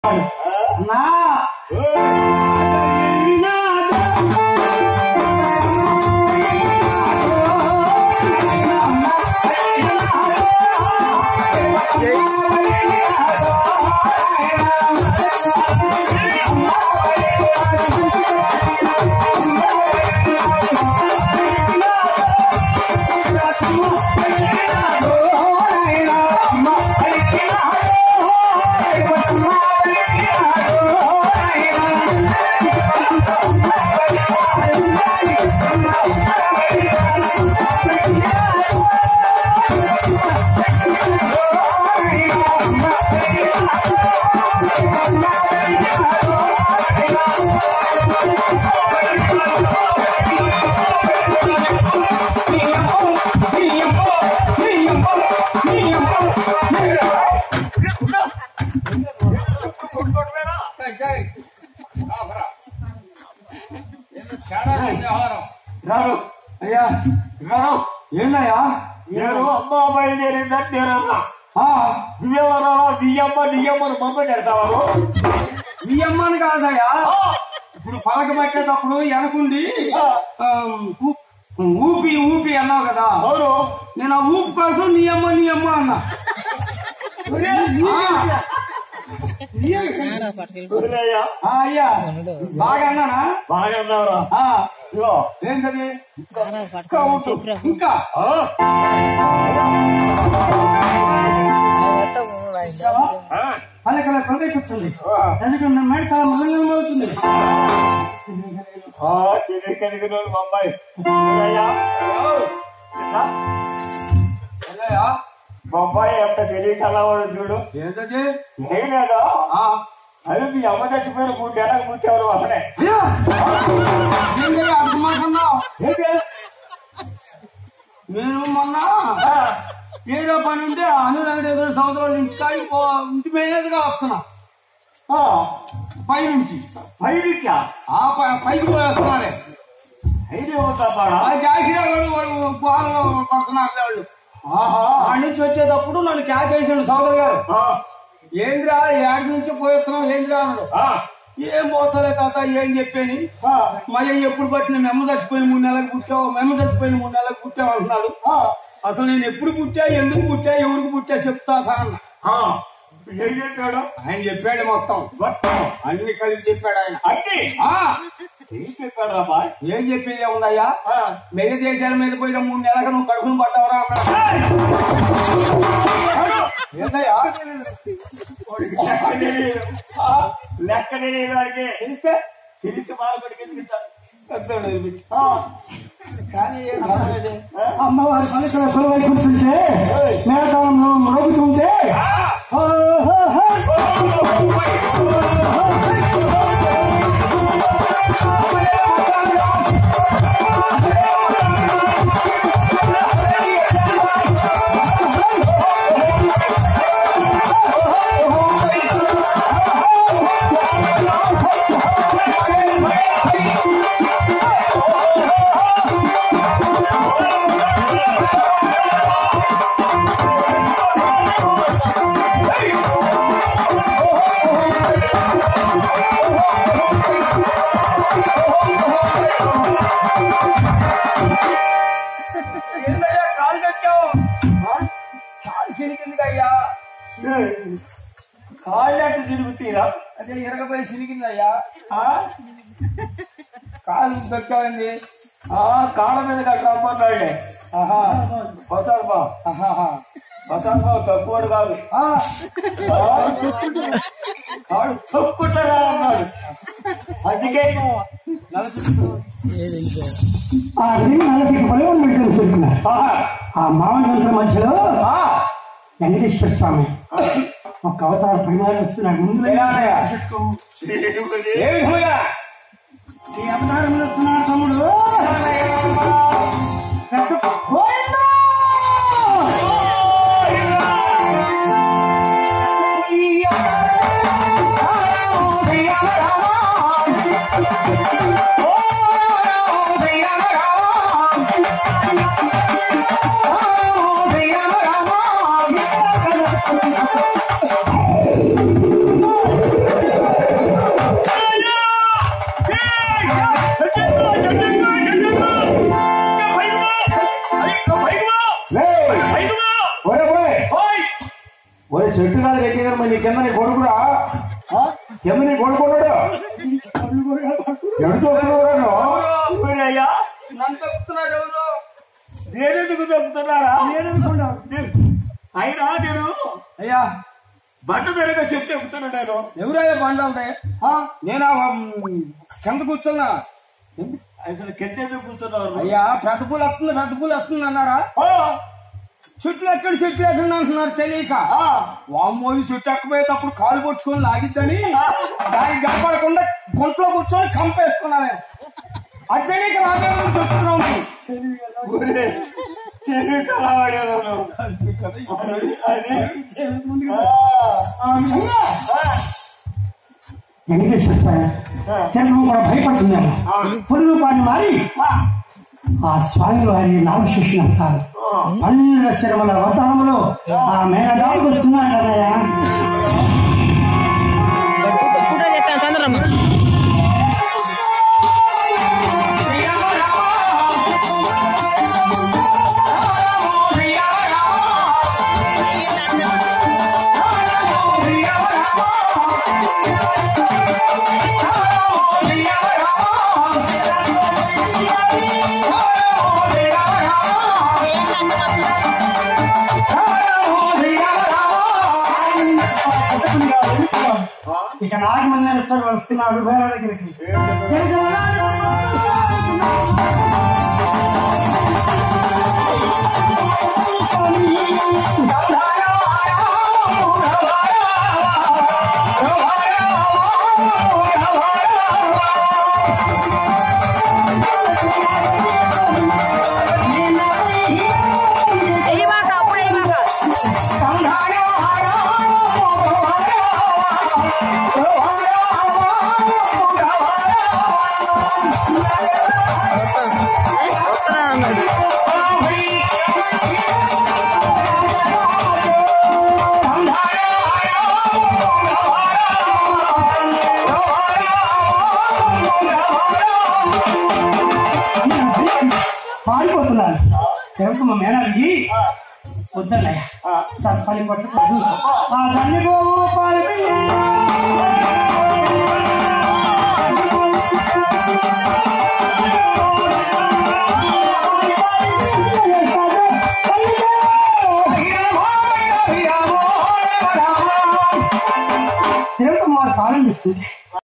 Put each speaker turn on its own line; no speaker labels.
నా అయ్యా ఏందయ్యా
నేను అమ్మ బయలుదేరిందని నేనన్నా బియ్యమన్నా బియ్యమ్మని మమ్మల్ని పెడతావారు
బియ్యమ్మని కాదయ్యా. ఇప్పుడు పలక పట్టేటప్పుడు వెనకుండి ఊపి ఊపి అన్నావు కదా.
అవును,
నేను ఆ ఊపు కోసం నీ అమ్మ అన్నా. అయ్యా బాగా అన్నానా?
బాగా అన్నావురా.
ఏంటది ఇంకా పలకల కొలత కూర్చుంది. ఎందుకంటే మైండ్ చాలా మనంగా అవుతుంది.
అమ్మాయి బొబ్బాయి ఎంత తెలియకలవాడు చూడు.
ఏంటది
ఏం లేదా అది మీ అమ్మ చచ్చిపోయిన 3 నెలలకు పుట్టేవారు అసలే.
నేను మొన్న ఏదో పని ఉంటే అనురాగ సంవత్సరాలు ఇంటి మేనేదిగా వస్తున్నా. పైనుంచి
పైకి
పైకి పోయేస్తున్నారే. జాకిరాడు వాడు బాగా పడుతున్నారు వాళ్ళు. ఆడి నుంచి వచ్చేటప్పుడు నన్ను క్యాకేసాడు సోదరు గారు. ఏంద్రా ఏడు నుంచి పోయేస్తున్నావు ఏంద్రా అన్నాడు. ఏం పోతలే తాత ఏం చెప్పేని. మరి ఎప్పుడు పట్టిన మెమ్మ చచ్చిపోయిన 3 నెలలకు పుట్టావు, మెమ్మ చచ్చిపోయిన 3 నెలలకు పుట్టావు అంటున్నాడు. అసలు నేను ఎప్పుడు పుట్టా, ఎందుకు పుట్టా, ఎవరికి పుట్టా చెప్తా అన్న.
ఏం చెప్పాడు
ఆయన? చెప్పాడు మొత్తం అన్ని కలిపి చెప్పాడు ఆయన.
ఏం చెప్పాడు రా బాయ్?
ఏం చెప్పేది ఏముందయ్యా? మెగ దేశాల మీద పోయిన 3 నెలలకు నువ్వు కడుపును పడ్డావరా అన్నాడు. ఏందయ్యా
లెక్క తెలియడానికి
తెలిస్తే
తెలిసి బాధపడికి ఎందుకు
కానీ అమ్మవారి పలుకల కొలువై కూర్చుంటే మేడతాను మరుగుతుంటే
కాళ్ళట్టు తిరుగుతీరా?
అదే ఎరగపోయి సినిగిందయ్యా. కాలు దొక్కాయింది.
కాళ్ళ మీద కట్టమ్మన్నాడే. వసాలు బా వసాలు బాబు తక్కువడు కాదు. కాడు తొక్కుంటారా అన్నాడు. అందుకే
ఆ మామూలు మధ్యలో వెంకటేశ్వర స్వామి ఒక అవతార పరిమాణం వస్తున్నాడు. ముందు అవతారంలో వస్తున్నాడు తమ్ముడు.
ఎవరిని కొడుకున్నాడు ఎవరు చూస్తున్నారయ్యా
నన్ను తప్పుతున్నారు ఎవరు
నేనెందుకు చెప్తున్నారా అయినా నేను
అయ్యా
బండ మీదగా చెప్తే చెప్తున్నాను నేను
ఎవరయ్యా బండ ఉంటే నేను కింద కూర్చున్నా
అసలు కిందెందుకు కూర్చున్నారు
అయ్యా పెద్ద పూలు వస్తుంది అన్నారా చెట్లు ఎక్కడ అంటున్నారు తెలియక వామ్మో ఈ చెట్టు ఎక్కపోయేటప్పుడు కాలు పట్టుకొని లాగిద్దని దానికి గడపడకుండా గుంట్లో కూర్చొని కంపేసుకున్నా నేను అది తెలియక లాగే చెప్తున్నాను
తెలుగు కూడా భయపడుతున్నాము పొరుగు వారిని మారి ఆ స్వామి వారి నాగశిష్యులు అంటారు 12 శిరముల అవతారములో ఆ మేఘాలకు వస్తున్నాడు అన్నయ్య ఇక నాగమల్లేశ్వర వస్తున్నాడు వేరే దగ్గరికి పారిపోతున్నారు ఎవరికి మా మేనడిగి వద్దన్నయ్య సార్ పని పట్టుకోదు ఆ తల్లి బాబు పాలి పాలన ఇస్తుంది